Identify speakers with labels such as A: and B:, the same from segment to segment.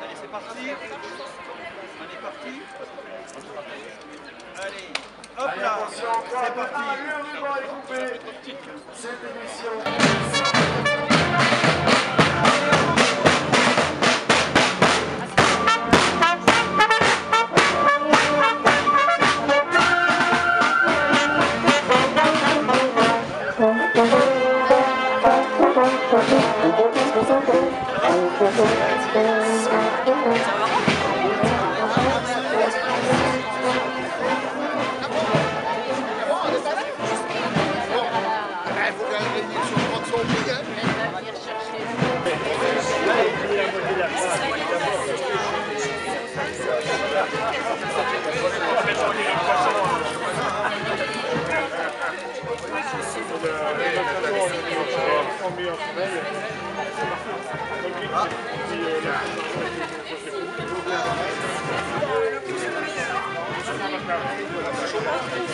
A: Allez, c'est parti. On est parti. Allez, hop là, c'est parti.
B: Le ruban est coupé. Cette émission.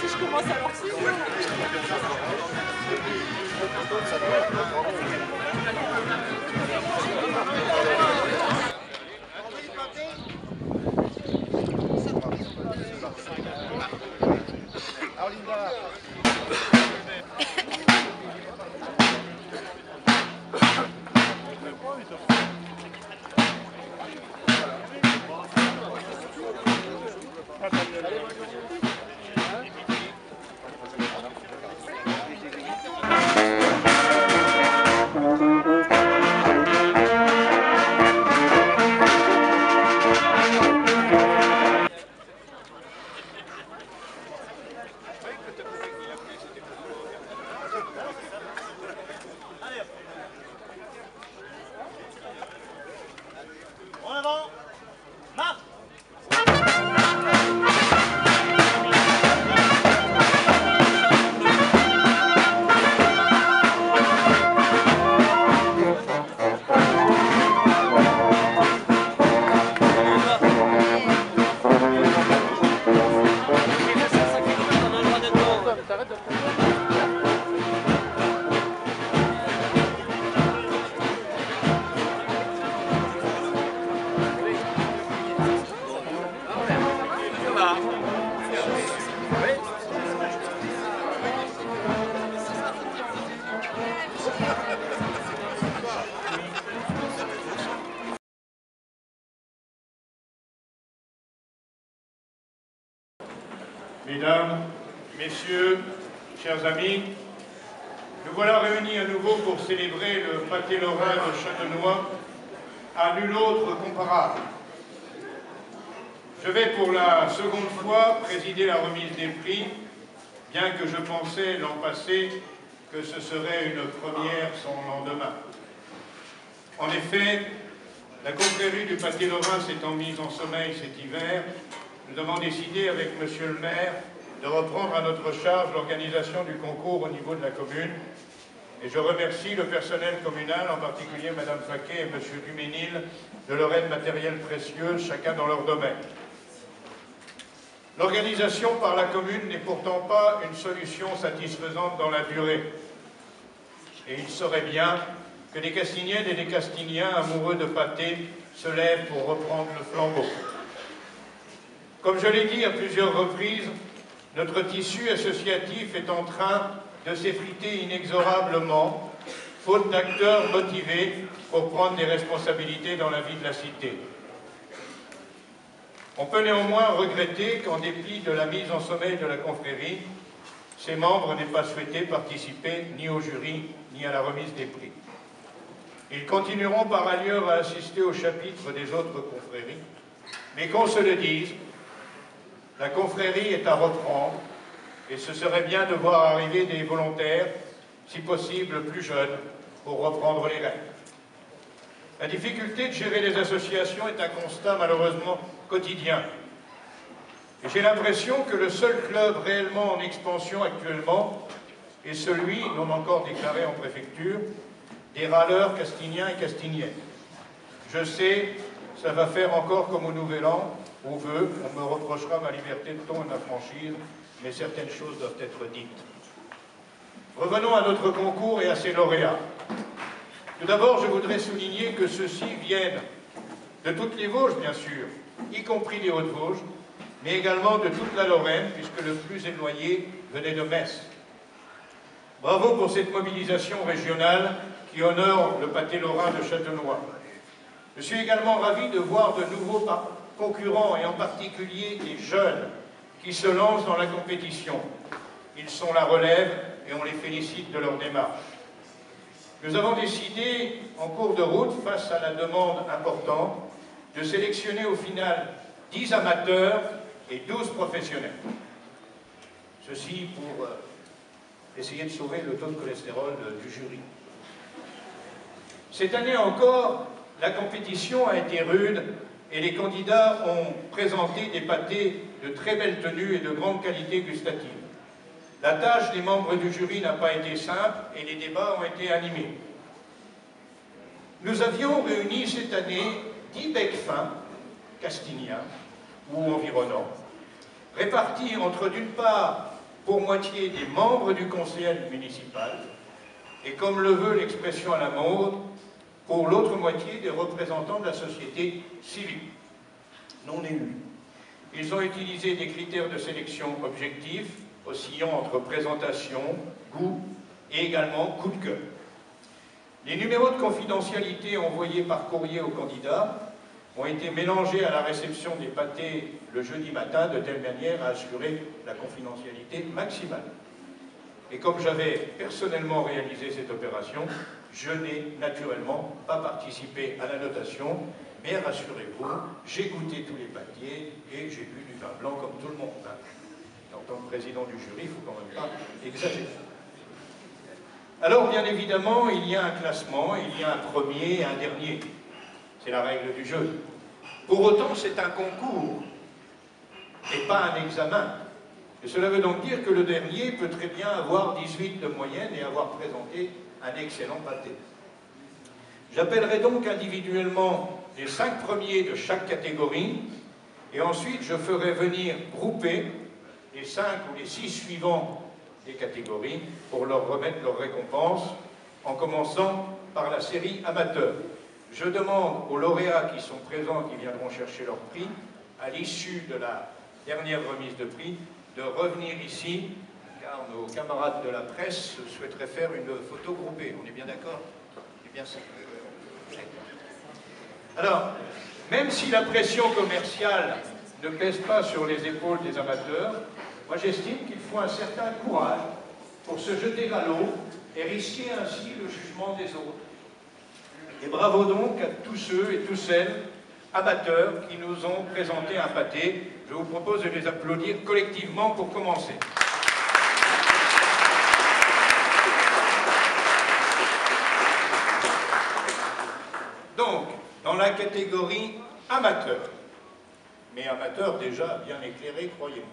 C: Si je commence à voir
A: En avant, marche.
D: Mesdames, Messieurs, chers amis, nous voilà réunis à nouveau pour célébrer le pâté lorrain de Châtenois à nul autre comparable. Je vais pour la seconde fois présider la remise des prix, bien que je pensais l'an passé que ce serait une première sans lendemain. En effet, la confrérie du pâté lorrain s'étant mise en sommeil cet hiver, nous avons décidé avec Monsieur le maire de reprendre à notre charge l'organisation du concours au niveau de la commune. Et je remercie le personnel communal, en particulier Madame Faquet et Monsieur Duménil, de leur aide matérielle précieuse, chacun dans leur domaine. L'organisation par la commune n'est pourtant pas une solution satisfaisante dans la durée. Et il serait bien que des Castiniennes et des Castiniens amoureux de pâté se lèvent pour reprendre le flambeau. Comme je l'ai dit à plusieurs reprises, notre tissu associatif est en train de s'effriter inexorablement, faute d'acteurs motivés pour prendre des responsabilités dans la vie de la cité. On peut néanmoins regretter qu'en dépit de la mise en sommeil de la confrérie, ses membres n'aient pas souhaité participer ni au jury ni à la remise des prix. Ils continueront par ailleurs à assister au chapitre des autres confréries, mais qu'on se le dise, la confrérie est à reprendre et ce serait bien de voir arriver des volontaires, si possible plus jeunes, pour reprendre les rênes. La difficulté de gérer les associations est un constat malheureusement quotidien. Et j'ai l'impression que le seul club réellement en expansion actuellement est celui, non encore déclaré en préfecture, des râleurs castiniens et castiniennes. Je sais, ça va faire encore comme au Nouvel An, au vœu, on me reprochera ma liberté de ton et ma franchise, mais certaines choses doivent être dites. Revenons à notre concours et à ses lauréats. Tout d'abord, je voudrais souligner que ceux-ci viennent de toutes les Vosges, bien sûr, y compris les Hautes-Vosges, mais également de toute la Lorraine, puisque le plus éloigné venait de Metz. Bravo pour cette mobilisation régionale qui honore le pâté lorrain de Châtenois. Je suis également ravi de voir de nouveaux concurrents, et en particulier des jeunes, qui se lancent dans la compétition. Ils sont la relève et on les félicite de leur démarche. Nous avons décidé, en cours de route, face à la demande importante, de sélectionner au final 10 amateurs et 12 professionnels. Ceci pour essayer de sauver le taux de cholestérol du jury. Cette année encore, la compétition a été rude et les candidats ont présenté des pâtés de très belle tenue et de grande qualité gustative. La tâche des membres du jury n'a pas été simple et les débats ont été animés. Nous avions réuni cette année 10 becs fins, castiniens ou environnants, répartis entre d'une part pour moitié des membres du conseil municipal et comme le veut l'expression à la mode, pour l'autre moitié des représentants de la société civile, non élus. Ils ont utilisé des critères de sélection objectifs, oscillant entre présentation, goût et également coup de cœur. Les numéros de confidentialité envoyés par courrier aux candidats ont été mélangés à la réception des pâtés le jeudi matin de telle manière à assurer la confidentialité maximale. Et comme j'avais personnellement réalisé cette opération, je n'ai naturellement pas participé à la notation, mais rassurez-vous, j'ai goûté tous les pâtés et j'ai bu du vin blanc comme tout le monde. En tant que président du jury, il ne faut quand même pas exagérer. Alors, bien évidemment, il y a un classement, il y a un premier et un dernier. C'est la règle du jeu. Pour autant, c'est un concours et pas un examen. Et cela veut donc dire que le dernier peut très bien avoir 18 de moyenne et avoir présenté un excellent pâté. J'appellerai donc individuellement les 5 premiers de chaque catégorie et ensuite je ferai venir grouper les 5 ou les 6 suivants des catégories pour leur remettre leur récompense en commençant par la série amateur. Je demande aux lauréats qui sont présents, qui viendront chercher leur prix, à l'issue de la dernière remise de prix, de revenir ici, car nos camarades de la presse souhaiteraient faire une photo groupée. On est bien d'accord? C'est bien ça. Alors, même si la pression commerciale ne pèse pas sur les épaules des amateurs, moi j'estime qu'il faut un certain courage pour se jeter à l'eau et risquer ainsi le jugement des autres. Et bravo donc à tous ceux et toutes celles amateurs qui nous ont présenté un pâté. Je vous propose de les applaudir collectivement pour commencer. Donc, dans la catégorie amateur, mais amateur déjà bien éclairé, croyez-moi.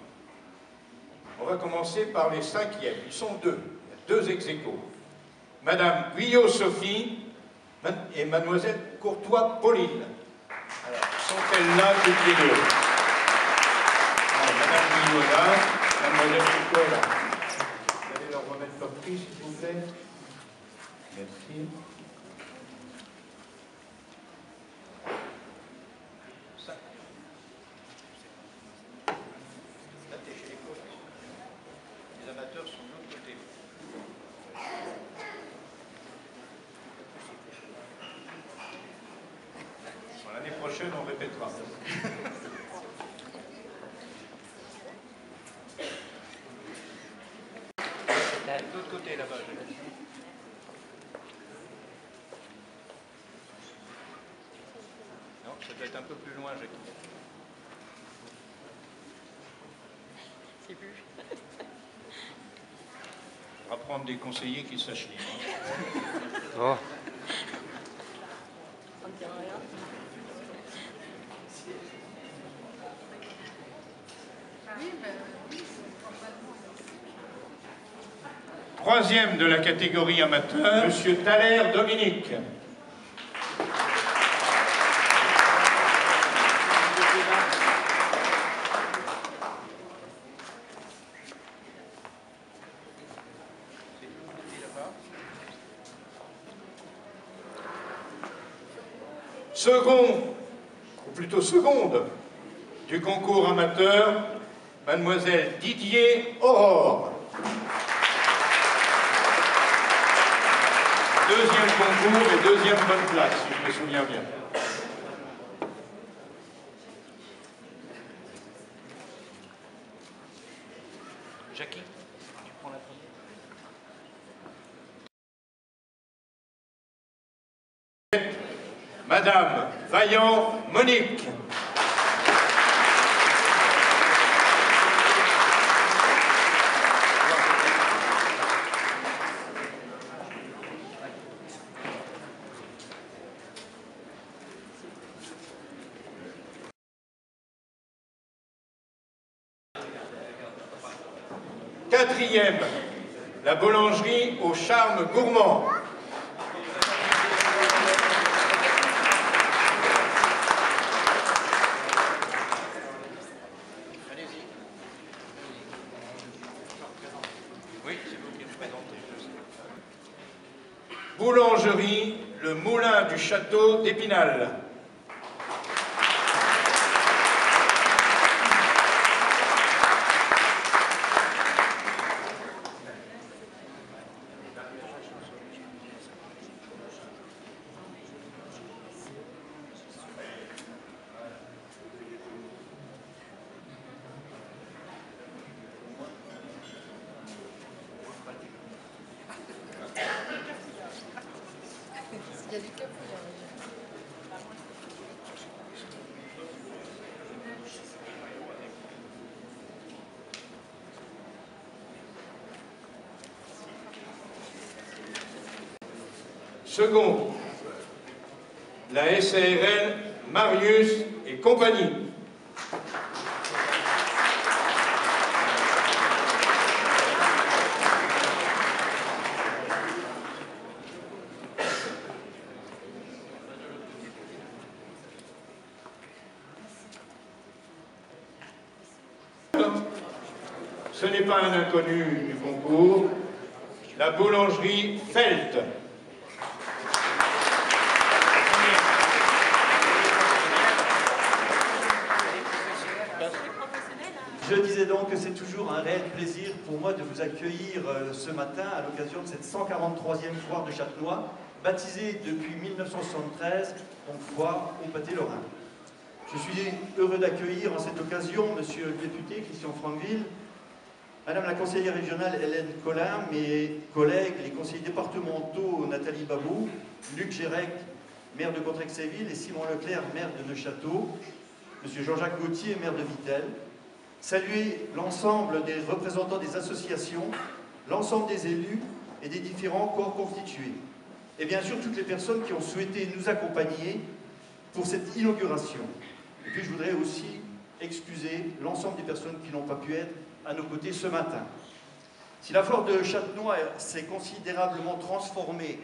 D: On va commencer par les 5e. Ils sont 2. Il y a 2 ex-aequo. Madame Guyot Sophie et Mademoiselle Courtois Pauline. Alors, sont-elles là toutes les 2? Madame Guyot là, Mademoiselle Courtois là. Vous allez leur remettre leur prix, s'il vous plaît. Merci. L'année prochaine, on répétera. De l'autre côté, là-bas. Non, ça doit être un peu plus loin, Jackie.
C: C'est plus.
D: On va prendre des conseillers qui sachent lire.
E: Oh.
C: Ça me dit rien.
D: Troisième de la catégorie amateur, Monsieur Thaler Dominique. Second, ou plutôt seconde, du concours amateur, Mademoiselle Didier Aurore. Deuxième concours et deuxième bonne place, si je me souviens bien.
A: Jackie, tu prends la première.
D: Madame Vaillant Monique. Quatrième, la boulangerie au charme gourmand.
A: Allez-y. Oui, c'est vous qui me présentez.
D: Boulangerie, le moulin du château d'Épinal.
C: Il y a du café,
D: Second, la SARL Marius et compagnie. Ce n'est pas un inconnu du concours, la boulangerie Felt.
E: Je disais donc que c'est toujours un réel plaisir pour moi de vous accueillir ce matin à l'occasion de cette 143e foire de Châtenois, baptisée depuis 1973, donc foire au pâté lorrain. Je suis heureux d'accueillir en cette occasion Monsieur le député Christian Franqueville, Madame la conseillère régionale Hélène Collin, mes collègues, les conseillers départementaux Nathalie Babou, Luc Gérec, maire de Contrexéville, et Simon Leclerc, maire de Neufchâteau, Monsieur Jean-Jacques Gauthier, maire de Vittel. Saluer l'ensemble des représentants des associations, l'ensemble des élus et des différents corps constitués. Et bien sûr, toutes les personnes qui ont souhaité nous accompagner pour cette inauguration. Et puis je voudrais aussi excuser l'ensemble des personnes qui n'ont pas pu être à nos côtés ce matin. Si la foire de Châtenois s'est considérablement transformée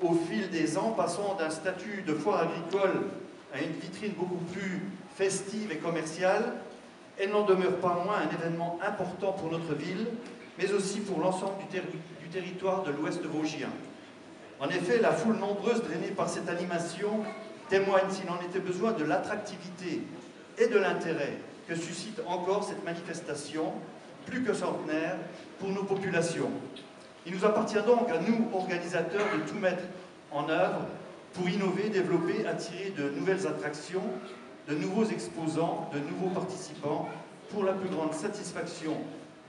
E: au fil des ans, passant d'un statut de foire agricole à une vitrine beaucoup plus festive et commerciale, elle n'en demeure pas moins un événement important pour notre ville, mais aussi pour l'ensemble du territoire de l'Ouest vosgien. En effet, la foule nombreuse drainée par cette animation témoigne, s'il en était besoin, de l'attractivité et de l'intérêt que suscite encore cette manifestation, plus que centenaire, pour nos populations. Il nous appartient donc à nous, organisateurs, de tout mettre en œuvre pour innover, développer, attirer de nouvelles attractions, de nouveaux exposants, de nouveaux participants, pour la plus grande satisfaction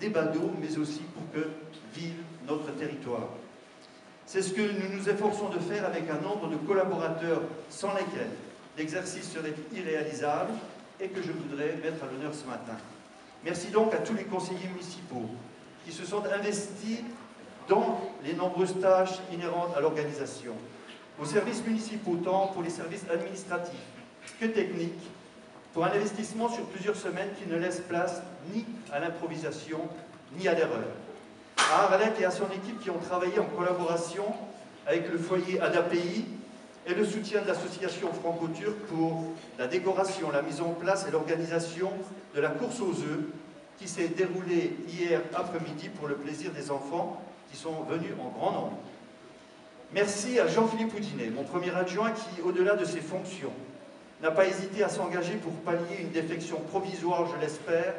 E: des badauds, mais aussi pour que vive notre territoire. C'est ce que nous nous efforçons de faire avec un nombre de collaborateurs sans lesquels l'exercice serait irréalisable et que je voudrais mettre à l'honneur ce matin. Merci donc à tous les conseillers municipaux qui se sont investis dans les nombreuses tâches inhérentes à l'organisation, aux services municipaux, tant pour les services administratifs que techniques, pour un investissement sur plusieurs semaines qui ne laisse place ni à l'improvisation, ni à l'erreur. À Arlette et à son équipe qui ont travaillé en collaboration avec le foyer ADAPI et le soutien de l'association franco-turque pour la décoration, la mise en place et l'organisation de la course aux œufs qui s'est déroulée hier après-midi pour le plaisir des enfants qui sont venus en grand nombre. Merci à Jean-Philippe Houdinet, mon premier adjoint qui, au-delà de ses fonctions, n'a pas hésité à s'engager pour pallier une défection provisoire, je l'espère,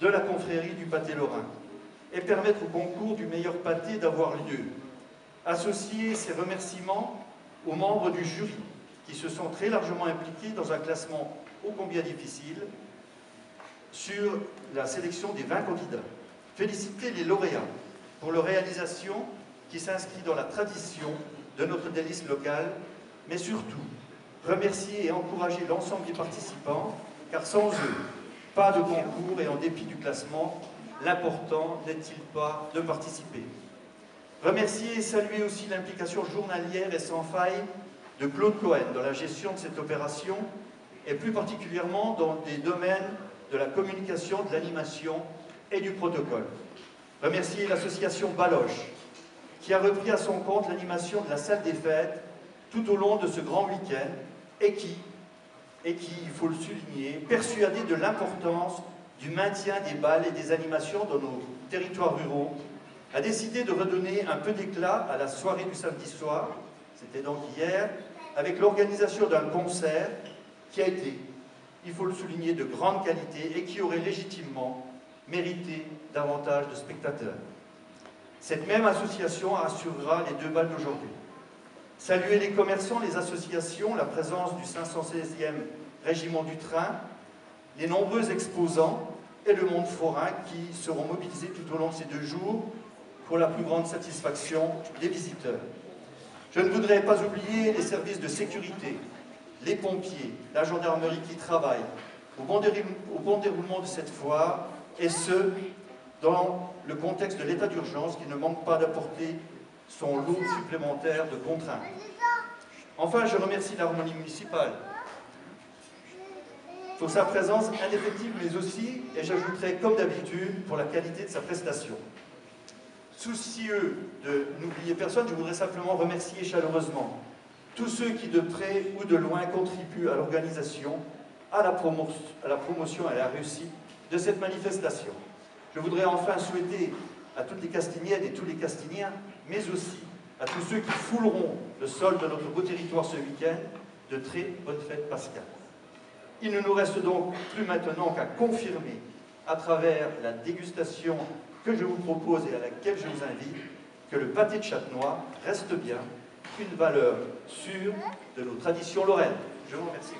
E: de la confrérie du pâté lorrain et permettre au concours du meilleur pâté d'avoir lieu. Associer ces remerciements aux membres du jury qui se sont très largement impliqués dans un classement ô combien difficile sur la sélection des 20 candidats. Féliciter les lauréats pour leur réalisation qui s'inscrit dans la tradition de notre délice local, mais surtout remercier et encourager l'ensemble des participants, car sans eux, pas de concours et en dépit du classement, l'important n'est-il pas de participer. Remercier et saluer aussi l'implication journalière et sans faille de Claude Cohen dans la gestion de cette opération et plus particulièrement dans des domaines de la communication, de l'animation et du protocole. Remercier l'association Baloche qui a repris à son compte l'animation de la salle des fêtes tout au long de ce grand week-end et qui, il faut le souligner, persuadé de l'importance du maintien des bals et des animations dans nos territoires ruraux, a décidé de redonner un peu d'éclat à la soirée du samedi soir, c'était donc hier, avec l'organisation d'un concert qui a été, il faut le souligner, de grande qualité et qui aurait légitimement mérité davantage de spectateurs. Cette même association assurera les 2 bals d'aujourd'hui. Saluer les commerçants, les associations, la présence du 516e régiment du train, les nombreux exposants et le monde forain qui seront mobilisés tout au long de ces 2 jours pour la plus grande satisfaction des visiteurs. Je ne voudrais pas oublier les services de sécurité, les pompiers, la gendarmerie qui travaillent au bon déroulement de cette foire, et ce, dans le contexte de l'état d'urgence qui ne manque pas d'apporter son lot supplémentaire de contraintes. Enfin, je remercie l'harmonie municipale pour sa présence indéfectible, mais aussi, et j'ajouterai comme d'habitude, pour la qualité de sa prestation. Soucieux de n'oublier personne, je voudrais simplement remercier chaleureusement tous ceux qui, de près ou de loin, contribuent à l'organisation, à la promotion et à la réussite de cette manifestation. Je voudrais enfin souhaiter à toutes les Castiniennes et tous les Castiniens, mais aussi à tous ceux qui fouleront le sol de notre beau territoire ce week-end, de très bonnes fêtes pascales. Il ne nous reste donc plus maintenant qu'à confirmer, à travers la dégustation que je vous propose et à laquelle je vous invite, que le pâté de Châtenois reste bien une valeur sûre de nos traditions lorraines. Je vous remercie.